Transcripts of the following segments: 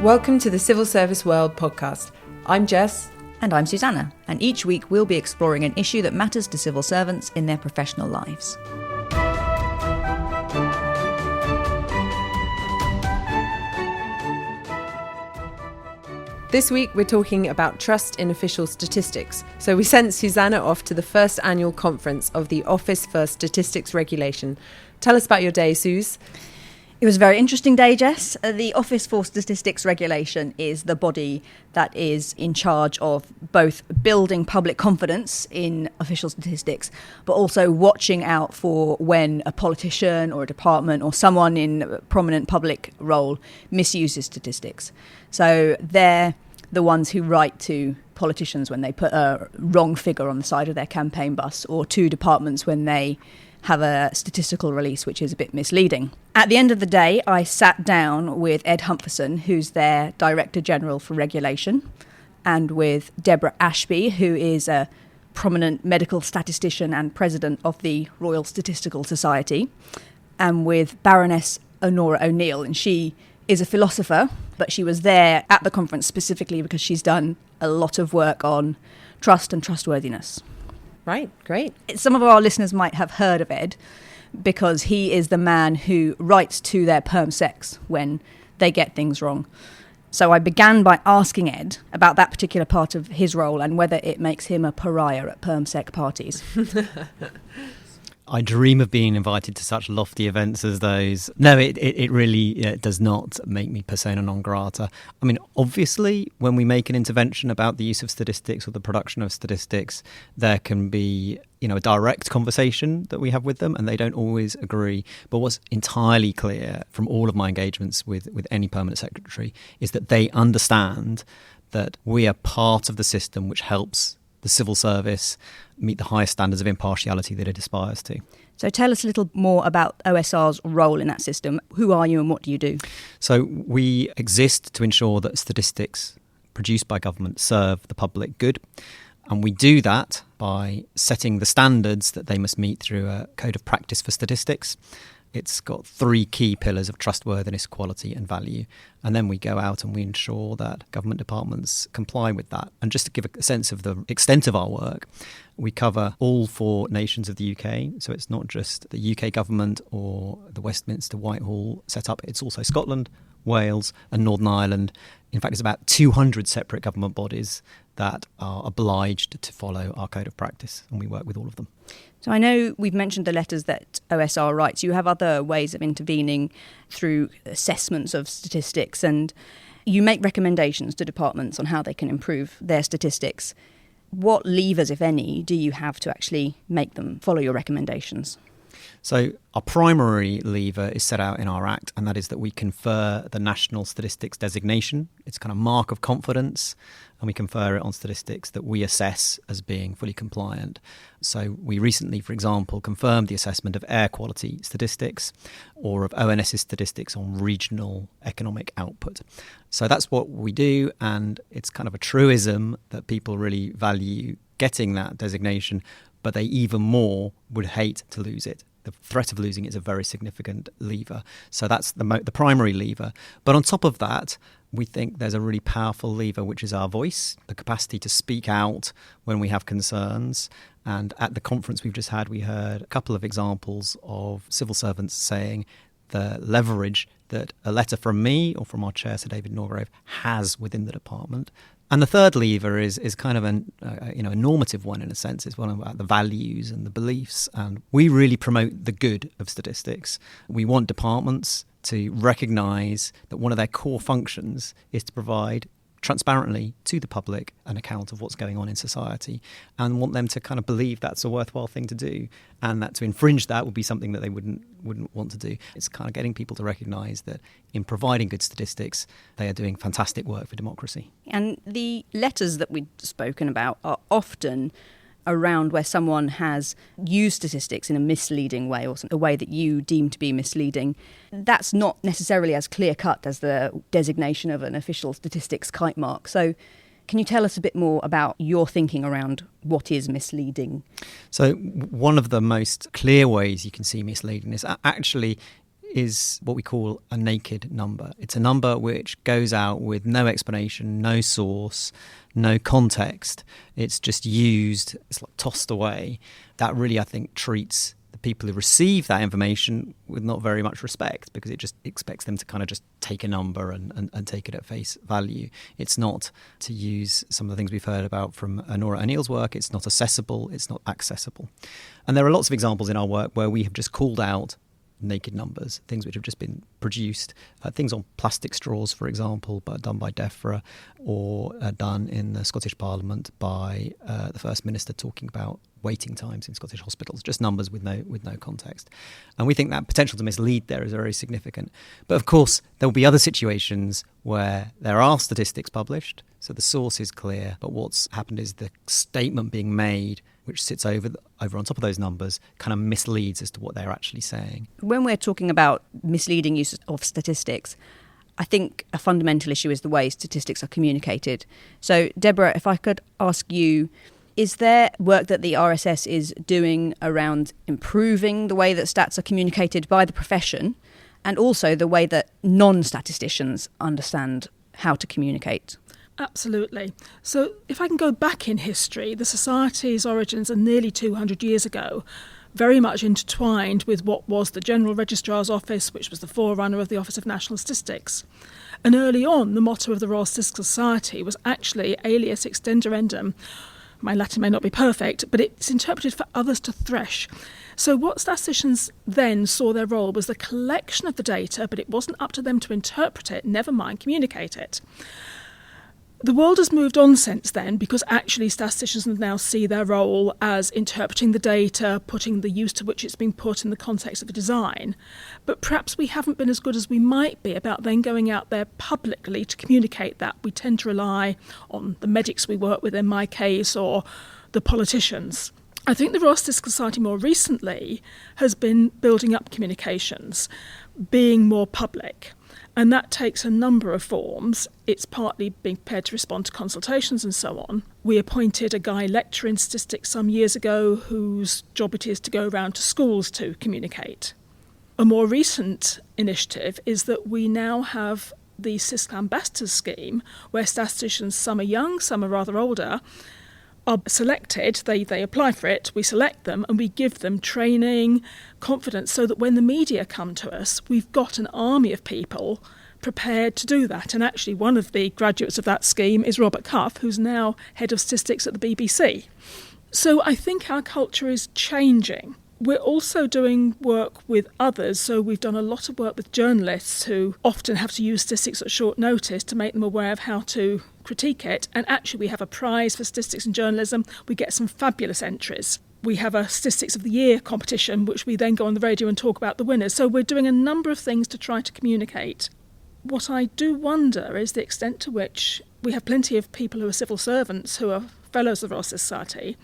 Welcome to the Civil Service World podcast. I'm Jess. And I'm Suzannah, and each week we'll be exploring an issue that matters to civil servants in their professional lives. This week we're talking about trust in official statistics. So we sent Suzannah off to the first annual conference of the Office for Statistics Regulation. Tell us about your day, Suze. It was a very interesting day, Jess. The Office for Statistics Regulation is the body that is in charge of both building public confidence in official statistics, but also watching out for when a politician or a department or someone in a prominent public role misuses statistics. So they're the ones who write to politicians when they put a wrong figure on the side of their campaign bus, or to departments when they have a statistical release which is a bit misleading. At the end of the day, I sat down with Ed Humpherson, who's their Director General for Regulation, and with Deborah Ashby, who is a prominent medical statistician and president of the Royal Statistical Society, and with Baroness Onora O'Neill, and she is a philosopher, but she was there at the conference specifically because she's done a lot of work on trust and trustworthiness. Right, great. Some of our listeners might have heard of Ed because he is the man who writes to their perm secs when they get things wrong. So I began by asking Ed about that particular part of his role and whether it makes him a pariah at perm sec parties. I dream of being invited to such lofty events as those. No, it really does not make me persona non grata. I mean, obviously, when we make an intervention about the use of statistics or the production of statistics, there can be, a direct conversation that we have with them, and they don't always agree. But what's entirely clear from all of my engagements with any permanent secretary is that they understand that we are part of the system which helps the civil service meet the highest standards of impartiality that it aspires to. So tell us a little more about OSR's role in that system. Who are you and what do you do? So we exist to ensure that statistics produced by government serve the public good. And we do that by setting the standards that they must meet through a code of practice for statistics. It's got three key pillars of trustworthiness, quality and value. And then we go out and we ensure that government departments comply with that. And just to give a sense of the extent of our work, we cover all four nations of the UK. So it's not just the UK government or the Westminster Whitehall setup. It's also Scotland, Wales and Northern Ireland. In fact, it's about 200 separate government bodies that are obliged to follow our code of practice. And we work with all of them. So I know we've mentioned the letters that OSR writes. You have other ways of intervening through assessments of statistics, and you make recommendations to departments on how they can improve their statistics. What levers, if any, do you have to actually make them follow your recommendations? So our primary lever is set out in our Act, and that is that we confer the National Statistics designation. It's kind of mark of confidence, and we confer it on statistics that we assess as being fully compliant. So we recently, for example, confirmed the assessment of air quality statistics or of ONS's statistics on regional economic output. So that's what we do, and it's kind of a truism that people really value getting that designation, but they even more would hate to lose it. The threat of losing it is a very significant lever. So that's the primary lever. But on top of that, we think there's a really powerful lever, which is our voice, the capacity to speak out when we have concerns. And at the conference we've just had, we heard a couple of examples of civil servants saying the leverage that a letter from me or from our chair, Sir David Norgrove, has within the department. And the third lever is kind of a normative one in a sense. It's one about the values and the beliefs. And we really promote the good of statistics. We want departments to recognise that one of their core functions is to provide transparently to the public an account of what's going on in society, and want them to kind of believe that's a worthwhile thing to do, and that to infringe that would be something that they wouldn't want to do. It's kind of getting people to recognise that in providing good statistics, they are doing fantastic work for democracy. And the letters that we've spoken about are often around where someone has used statistics in a misleading way, or a way that you deem to be misleading. That's not necessarily as clear-cut as the designation of an official statistics kite mark. So can you tell us a bit more about your thinking around what is misleading? So one of the most clear ways you can see misleading is actually is what we call a naked number. It's a number which goes out with no explanation, no source, no context. It's just used, it's like tossed away. That really, I think, treats the people who receive that information with not very much respect, because it just expects them to kind of just take a number and take it at face value. It's not, to use some of the things we've heard about from Onora O'Neill's work, it's not accessible, it's not accessible. And there are lots of examples in our work where we have just called out naked numbers, things which have just been produced, things on plastic straws, for example, but done by Deborah, or done in the Scottish Parliament by the First Minister talking about waiting times in Scottish hospitals, just numbers with no context. And we think that potential to mislead there is very significant. But of course, there will be other situations where there are statistics published, so the source is clear, but what's happened is the statement being made, which sits over on top of those numbers, kind of misleads as to what they're actually saying. When we're talking about misleading use of statistics, I think a fundamental issue is the way statistics are communicated. So, Deborah, if I could ask you, is there work that the RSS is doing around improving the way that stats are communicated by the profession, and also the way that non-statisticians understand how to communicate? Absolutely. So if I can go back in history, the Society's origins are nearly 200 years ago, very much intertwined with what was the General Registrar's Office, which was the forerunner of the Office of National Statistics. And early on, the motto of the Royal Statistical Society was actually alias extenderendum. My Latin may not be perfect, but it's interpreted for others to thresh. So what statisticians then saw their role was the collection of the data, but it wasn't up to them to interpret it, never mind communicate it. The world has moved on since then, because actually statisticians now see their role as interpreting the data, putting the use to which it's been put in the context of a design. But perhaps we haven't been as good as we might be about then going out there publicly to communicate that. We tend to rely on the medics we work with in my case, or the politicians. I think the Royal Statistical Society more recently has been building up communications, being more public. And that takes a number of forms. It's partly being prepared to respond to consultations and so on. We appointed a guy lecturer in statistics some years ago whose job it is to go around to schools to communicate. A more recent initiative is that we now have the Statistical Ambassadors scheme, where statisticians, some are young, some are rather older, are selected, they apply for it, we select them, and we give them training, confidence, so that when the media come to us, we've got an army of people prepared to do that. And actually one of the graduates of that scheme is Robert Cuff, who's now head of statistics at the BBC. So I think our culture is changing. We're also doing work with others, so we've done a lot of work with journalists who often have to use statistics at short notice to make them aware of how to critique it. And actually we have a prize for statistics and journalism. We get some fabulous entries. We have a Statistics of the Year competition, which we then go on the radio and talk about the winners. So we're doing a number of things to try to communicate. What I do wonder is the extent to which we have plenty of people who are civil servants who are fellows of the Royal Society.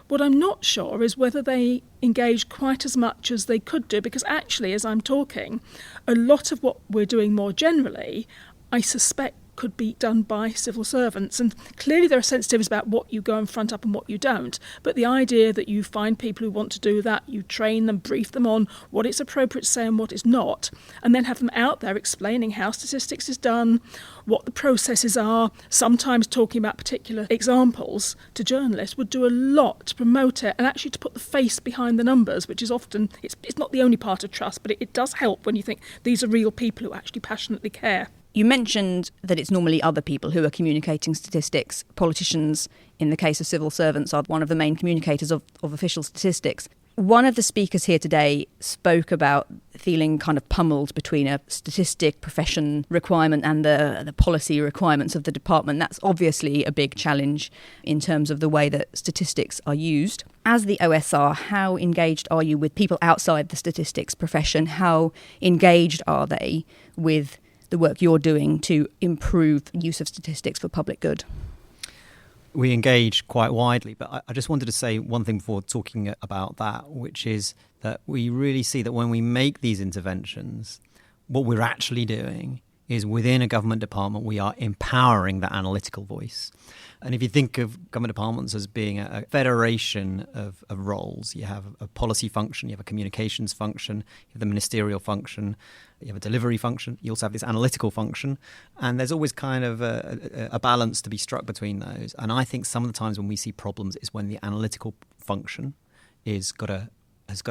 What I'm not sure is whether they engage quite as much as they could do, because actually, as I'm talking, a lot of what we're doing more generally, I suspect could be done by civil servants. And clearly there are sensitivities about what you go and front up and what you don't. But the idea that you find people who want to do that, you train them, brief them on what it's appropriate to say and what it's not, and then have them out there explaining how statistics is done, what the processes are, sometimes talking about particular examples to journalists, would do a lot to promote it and actually to put the face behind the numbers, which is often, it's not the only part of trust, but it does help when you think these are real people who actually passionately care. You mentioned that it's normally other people who are communicating statistics. Politicians, in the case of civil servants, are one of the main communicators of official statistics. One of the speakers here today spoke about feeling kind of pummeled between a statistic profession requirement and the policy requirements of the department. That's obviously a big challenge in terms of the way that statistics are used. As the OSR, how engaged are you with people outside the statistics profession? How engaged are they with the work you're doing to improve use of statistics for public good? We engage quite widely, but I just wanted to say one thing before talking about that, which is that we really see that when we make these interventions, what we're actually doing is within a government department, we are empowering that analytical voice. And if you think of government departments as being a federation of roles, you have a policy function, you have a communications function, you have the ministerial function, you have a delivery function, you also have this analytical function, and there's always kind of a balance to be struck between those. And I think some of the times when we see problems is when the analytical function has got a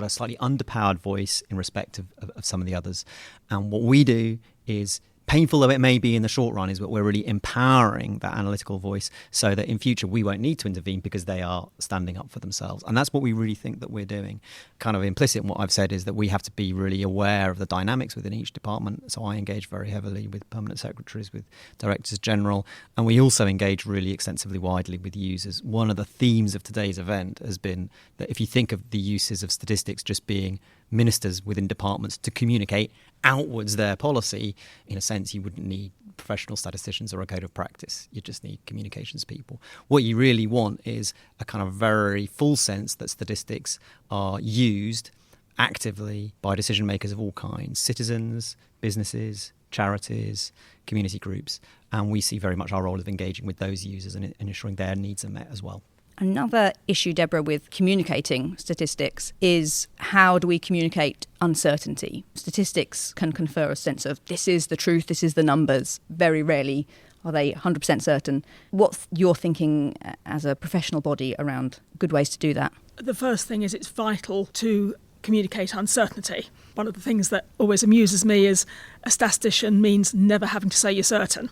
slightly underpowered voice in respect of some of the others. And what we do is, painful though it may be in the short run, is that we're really empowering that analytical voice so that in future we won't need to intervene because they are standing up for themselves. And that's what we really think that we're doing. Kind of implicit in what I've said is that we have to be really aware of the dynamics within each department. So I engage very heavily with permanent secretaries, with directors general, and we also engage really extensively widely with users. One of the themes of today's event has been that if you think of the uses of statistics just being ministers within departments to communicate outwards their policy, in a sense you wouldn't need professional statisticians or a code of practice. You just need communications people. What you really want is a kind of very full sense that statistics are used actively by decision makers of all kinds: citizens, businesses, charities, community groups. And we see very much our role of engaging with those users and ensuring their needs are met as well. Another issue, Deborah, with communicating statistics is how do we communicate uncertainty? Statistics can confer a sense of this is the truth, this is the numbers. Very rarely are they 100% certain. What's your thinking as a professional body around good ways to do that? The first thing is it's vital to communicate uncertainty. One of the things that always amuses me is a statistician means never having to say you're certain.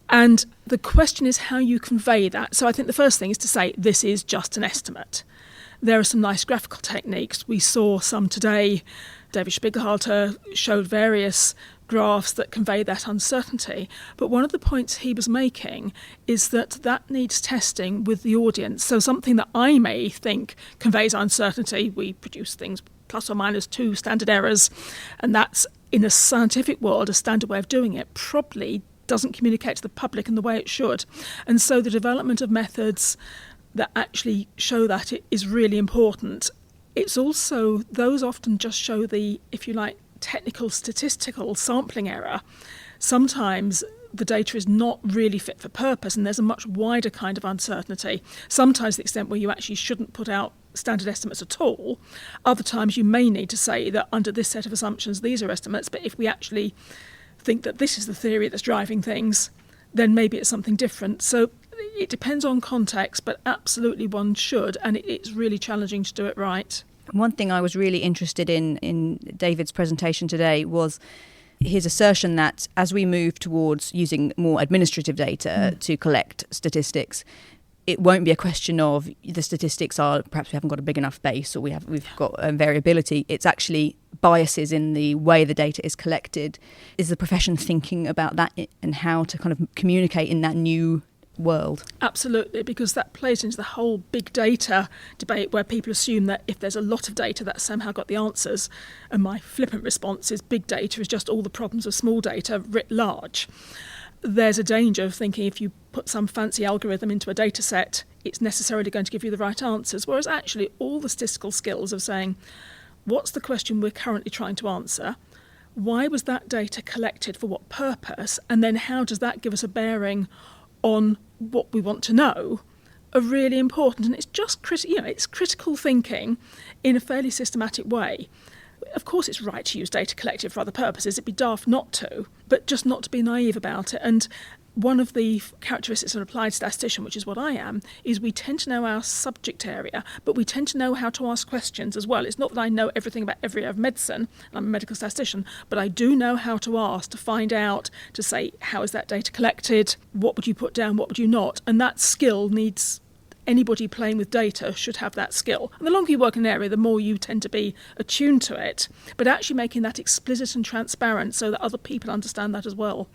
And the question is how you convey that. So I think the first thing is to say this is just an estimate. There are some nice graphical techniques. We saw some today. David Spiegelhalter showed various graphs that convey that uncertainty. But one of the points he was making is that needs testing with the audience. So something that I may think conveys uncertainty, we produce things plus or minus 2 standard errors, and that's, in a scientific world, a standard way of doing it, probably doesn't communicate to the public in the way it should. And so the development of methods that actually show that it is really important. It's also, those often just show the, if you like, technical statistical sampling error. Sometimes the data is not really fit for purpose and there's a much wider kind of uncertainty, sometimes to the extent where you actually shouldn't put out standard estimates at all. Other times you may need to say that under this set of assumptions these are estimates, but if we actually think that this is the theory that's driving things, then maybe it's something different. So it depends on context, but absolutely one should, and it's really challenging to do it right. One thing I was really interested in David's presentation today was his assertion that as we move towards using more administrative data to collect statistics, it won't be a question of the statistics are perhaps we haven't got a big enough base or we've got variability. It's actually biases in the way the data is collected. Is the profession thinking about that and how to kind of communicate in that new world? Absolutely, because that plays into the whole big data debate where people assume that if there's a lot of data that's somehow got the answers, and my flippant response is big data is just all the problems of small data writ large. There's a danger of thinking if you put some fancy algorithm into a data set, it's necessarily going to give you the right answers, whereas actually all the statistical skills of saying, what's the question we're currently trying to answer? Why was that data collected, for what purpose? And then how does that give us a bearing on what we want to know, are really important. And it's just it's critical thinking in a fairly systematic way. Of course it's right to use data collected for other purposes. It'd be daft not to, but just not to be naive about it. And one of the characteristics of an applied statistician, which is what I am, is we tend to know our subject area, but we tend to know how to ask questions as well. It's not that I know everything about every area of medicine, and I'm a medical statistician, but I do know how to ask, to find out, to say, how is that data collected? What would you put down? What would you not? And that skill needs... Anybody playing with data should have that skill. And the longer you work in an area, the more you tend to be attuned to it. But actually making that explicit and transparent so that other people understand that as well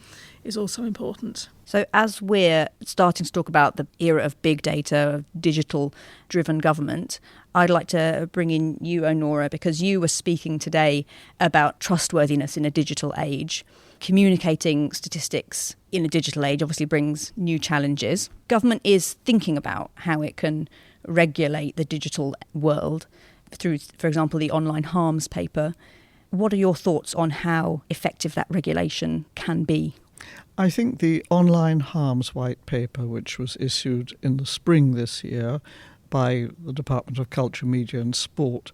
is also important. So as we're starting to talk about the era of big data, of digital-driven government, I'd like to bring in you, Onora, because you were speaking today about trustworthiness in a digital age. Communicating statistics in a digital age obviously brings new challenges. Government is thinking about how it can regulate the digital world through, for example, the online harms paper. What are your thoughts on how effective that regulation can be? I think the online harms white paper, which was issued in the spring this year by the Department of Culture, Media and Sport,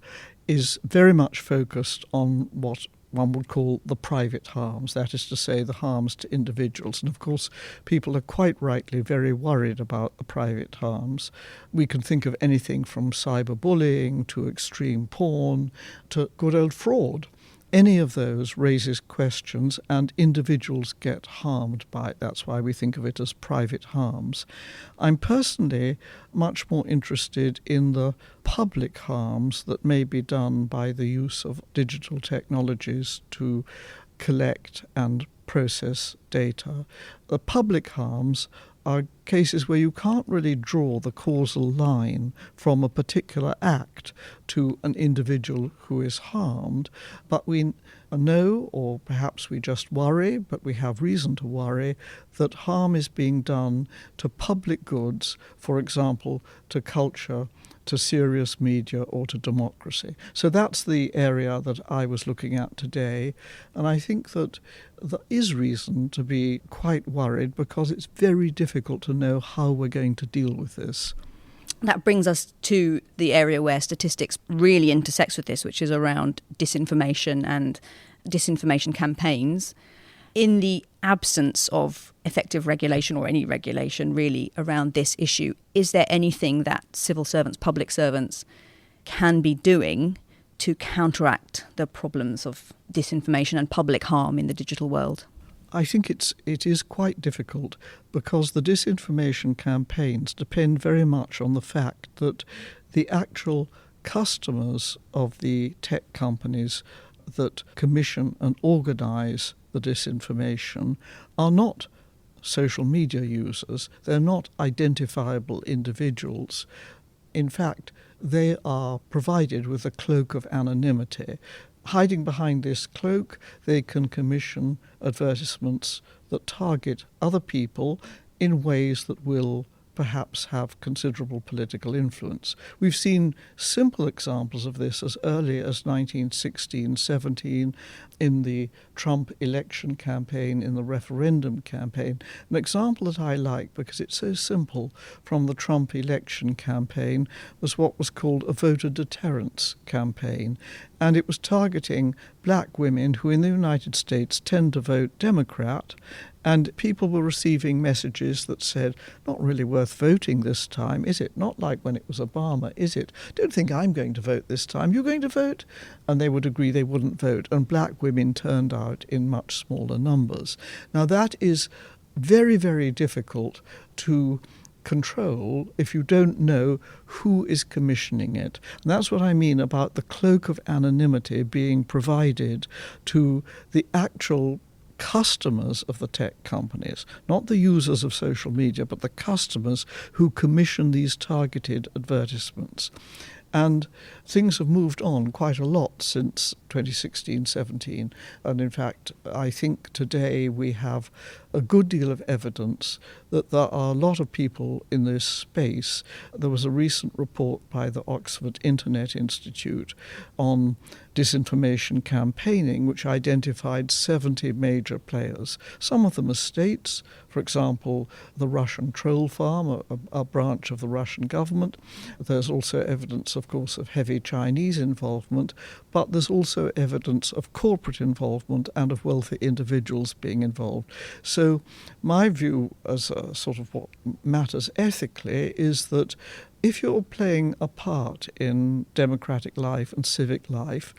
is very much focused on what one would call the private harms, that is to say the harms to individuals. And of course, people are quite rightly very worried about the private harms. We can think of anything from cyberbullying to extreme porn to good old fraud. Any of those raises questions and individuals get harmed by it. That's why we think of it as private harms. I'm personally much more interested in the public harms that may be done by the use of digital technologies to collect and process data. The public harms are cases where you can't really draw the causal line from a particular act to an individual who is harmed, but we know, or perhaps we just worry, but we have reason to worry, that harm is being done to public goods, for example, to culture, to serious media or to democracy. So that's the area that I was looking at today, and I think that there is reason to be quite worried because it's very difficult to know how we're going to deal with this. That brings us to the area where statistics really intersects with this, which is around disinformation and disinformation campaigns. In the absence of effective regulation or any regulation really around this issue, is there anything that civil servants, public servants can be doing to counteract the problems of disinformation and public harm in the digital world? I think it is quite difficult because the disinformation campaigns depend very much on the fact that the actual customers of the tech companies that commission and organise the disinformation are not social media users. They're not identifiable individuals. In fact, they are provided with a cloak of anonymity. Hiding behind this cloak, they can commission advertisements that target other people in ways that will perhaps have considerable political influence. We've seen simple examples of this as early as 1916-17 in the Trump election campaign, in the referendum campaign. An example that I like because it's so simple from the Trump election campaign was what was called a voter deterrence campaign. And it was targeting black women who in the United States tend to vote Democrat. And people were receiving messages that said, not really worth voting this time, is it? Not like when it was Obama, is it? Don't think I'm going to vote this time. You're going to vote? And they would agree they wouldn't vote. And black women turned out in much smaller numbers. Now that is very, very difficult to control if you don't know who is commissioning it. And that's what I mean about the cloak of anonymity being provided to the actual customers of the tech companies, not the users of social media, but the customers who commission these targeted advertisements. And things have moved on quite a lot since 2016-17. And in fact, I think today we have a good deal of evidence that there are a lot of people in this space. There was a recent report by the Oxford Internet Institute on disinformation campaigning, which identified 70 major players. Some of them are states, for example, the Russian troll farm, a branch of the Russian government. There's also evidence, of course, of heavy Chinese involvement, but there's also evidence of corporate involvement and of wealthy individuals being involved. So my view as a sort of what matters ethically is that if you're playing a part in democratic life and civic life,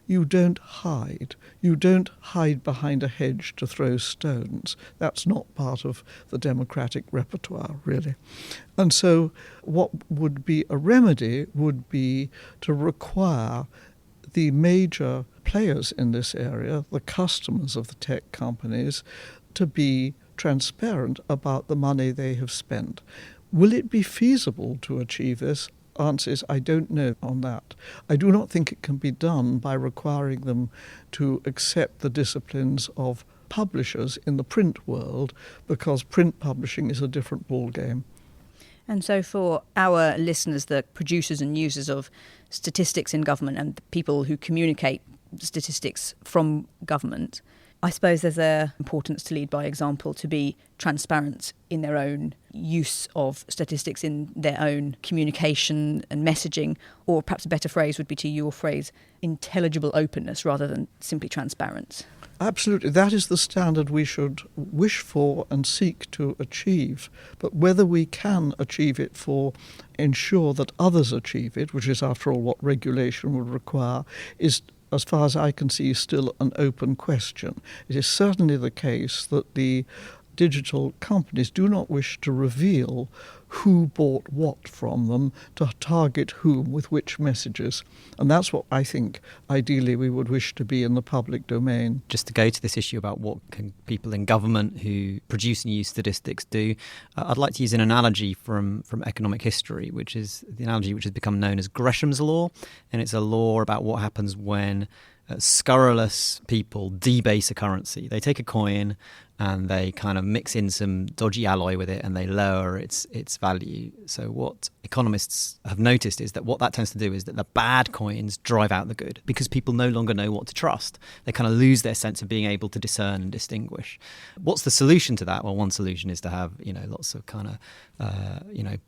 you don't hide. You don't hide behind a hedge to throw stones. That's not part of the democratic repertoire, really. And so what would be a remedy would be to require the major players in this area, the customers of the tech companies, to be transparent about the money they have spent. Will it be feasible to achieve this? Answer is, I don't know on that. I do not think it can be done by requiring them to accept the disciplines of publishers in the print world, because print publishing is a different ballgame. And so for our listeners, the producers and users of statistics in government and the people who communicate statistics from government, I suppose there's an importance to lead by example, to be transparent in their own use of statistics, in their own communication and messaging, or perhaps a better phrase would be, to your phrase, intelligible openness rather than simply transparent. Absolutely. That is the standard we should wish for and seek to achieve. But whether we can achieve it for ensure that others achieve it, which is after all what regulation would require, is, as far as I can see, still an open question. It is certainly the case that the digital companies do not wish to reveal who bought what from them, to target whom with which messages. And that's what I think ideally we would wish to be in the public domain. Just to go to this issue about what can people in government who produce and use statistics do, I'd like to use an analogy from economic history, which is the analogy which has become known as Gresham's law. And it's a law about what happens when scurrilous people debase a currency. They take a coin and they kind of mix in some dodgy alloy with it and they lower its value. So what economists have noticed is that what that tends to do is that the bad coins drive out the good, because people no longer know what to trust. They kind of lose their sense of being able to discern and distinguish. What's the solution to that? Well, one solution is to have, lots of kind of,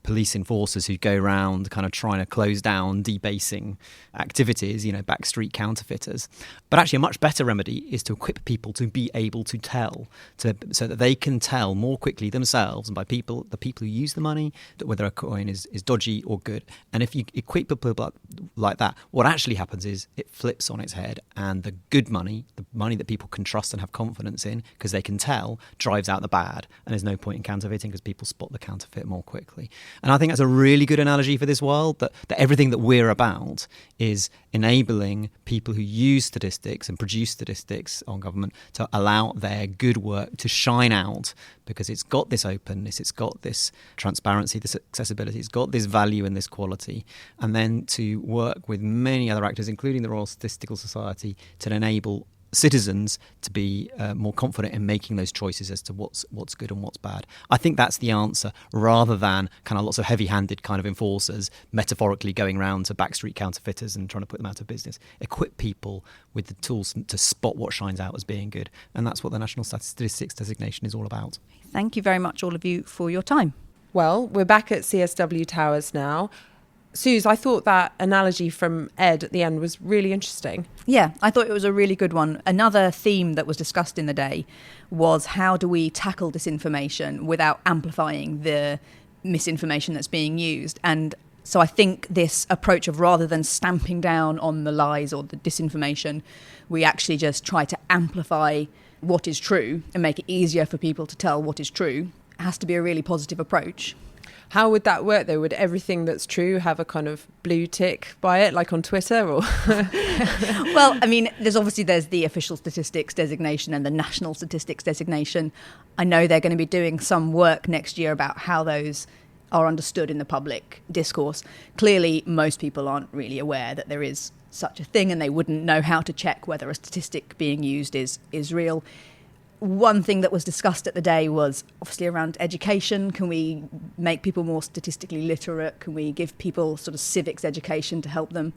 police enforcers who go around kind of trying to close down debasing activities, backstreet counterfeiters. But actually a much better remedy is to equip people to be able to tell, so that they can tell more quickly themselves and by the people who use the money, that whether a coin is dodgy or good. And if you equip people like that, what actually happens is it flips on its head, and the good money, the money that people can trust and have confidence in because they can tell, drives out the bad. And there's no point in counterfeiting because people spot the counterfeit more quickly. And I think that's a really good analogy for this world, that everything that we're about is enabling people who use statistics and produce statistics on government to allow their good work to shine out, because it's got this openness, it's got this transparency, this accessibility, it's got this value and this quality, and then to work with many other actors, including the Royal Statistical Society, to enable citizens to be more confident in making those choices as to what's good and what's bad. I think that's the answer, rather than kind of lots of heavy-handed kind of enforcers metaphorically going around to backstreet counterfeiters and trying to put them out of business. Equip people with the tools to spot what shines out as being good. And that's what the National Statistics designation is all about. Thank you very much, all of you, for your time. Well, we're back at CSW Towers now. Suze, I thought that analogy from Ed at the end was really interesting. Yeah, I thought it was a really good one. Another theme that was discussed in the day was, how do we tackle disinformation without amplifying the misinformation that's being used? And so I think this approach of, rather than stamping down on the lies or the disinformation, we actually just try to amplify what is true and make it easier for people to tell what is true, has to be a really positive approach. How would that work, though? Would everything that's true have a kind of blue tick by it, like on Twitter? Or Well, I mean, there's the official statistics designation and the national statistics designation. I know they're going to be doing some work next year about how those are understood in the public discourse. Clearly, most people aren't really aware that there is such a thing, and they wouldn't know how to check whether a statistic being used is real. One thing that was discussed at the day was obviously around education. Can we make people more statistically literate? Can we give people sort of civics education to help them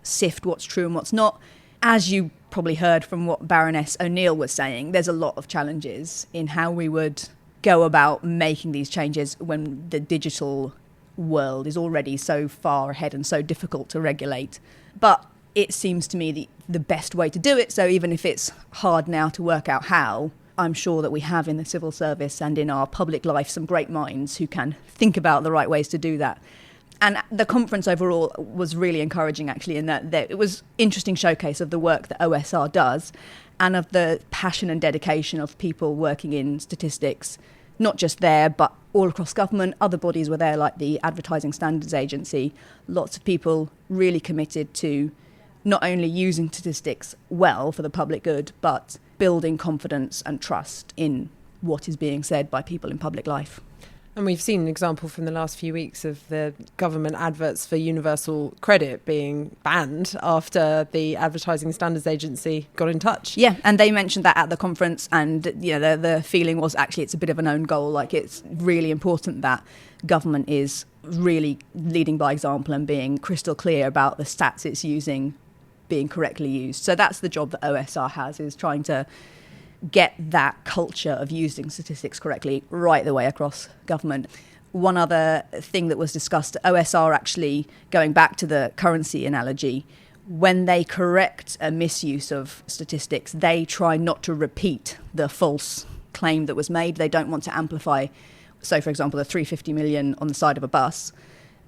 sift what's true and what's not? As you probably heard from what Baroness O'Neill was saying, there's a lot of challenges in how we would go about making these changes when the digital world is already so far ahead and so difficult to regulate. But it seems to me the best way to do it. So even if it's hard now to work out how, I'm sure that we have in the civil service and in our public life some great minds who can think about the right ways to do that. And the conference overall was really encouraging, actually, in that it was an interesting showcase of the work that OSR does and of the passion and dedication of people working in statistics, not just there, but all across government. Other bodies were there, like the Advertising Standards Agency. Lots of people really committed to not only using statistics well for the public good, but building confidence and trust in what is being said by people in public life. And we've seen an example from the last few weeks of the government adverts for universal credit being banned after the Advertising Standards Agency got in touch. Yeah, and they mentioned that at the conference, and the feeling was actually it's a bit of an own goal. Like, it's really important that government is really leading by example and being crystal clear about the stats it's using being correctly used. So that's the job that OSR has, is trying to get that culture of using statistics correctly right the way across government. One other thing that was discussed, OSR actually, going back to the currency analogy, when they correct a misuse of statistics, they try not to repeat the false claim that was made. They don't want to amplify. So, for example, the 350 million on the side of a bus,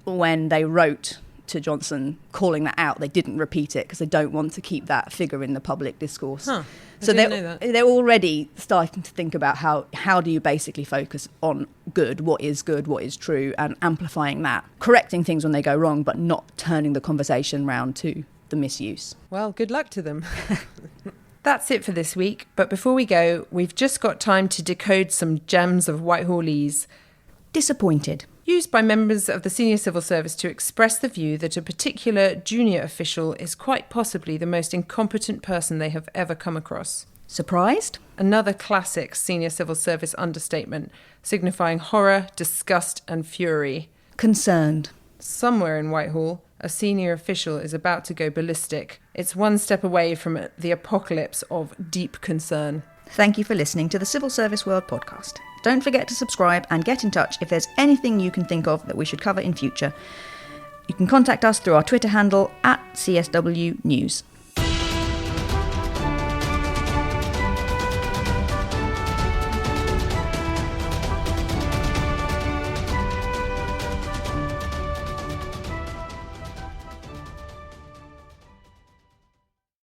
when they wrote to Johnson calling that out, they didn't repeat it because they don't want to keep that figure in the public discourse. So they're already starting to think about how do you basically focus on what is true, and amplifying that, correcting things when they go wrong, but not turning the conversation round to the misuse. Well, good luck to them. That's it for this week, but before we go, we've just got time to decode some gems of Whitehallese. Disappointed. Used by members of the senior civil service to express the view that a particular junior official is quite possibly the most incompetent person they have ever come across. Surprised? Another classic senior civil service understatement, signifying horror, disgust and fury. Concerned. Somewhere in Whitehall, a senior official is about to go ballistic. It's one step away from the apocalypse of deep concern. Thank you for listening to the Civil Service World podcast. Don't forget to subscribe and get in touch if there's anything you can think of that we should cover in future. You can contact us through our Twitter handle @CSW News.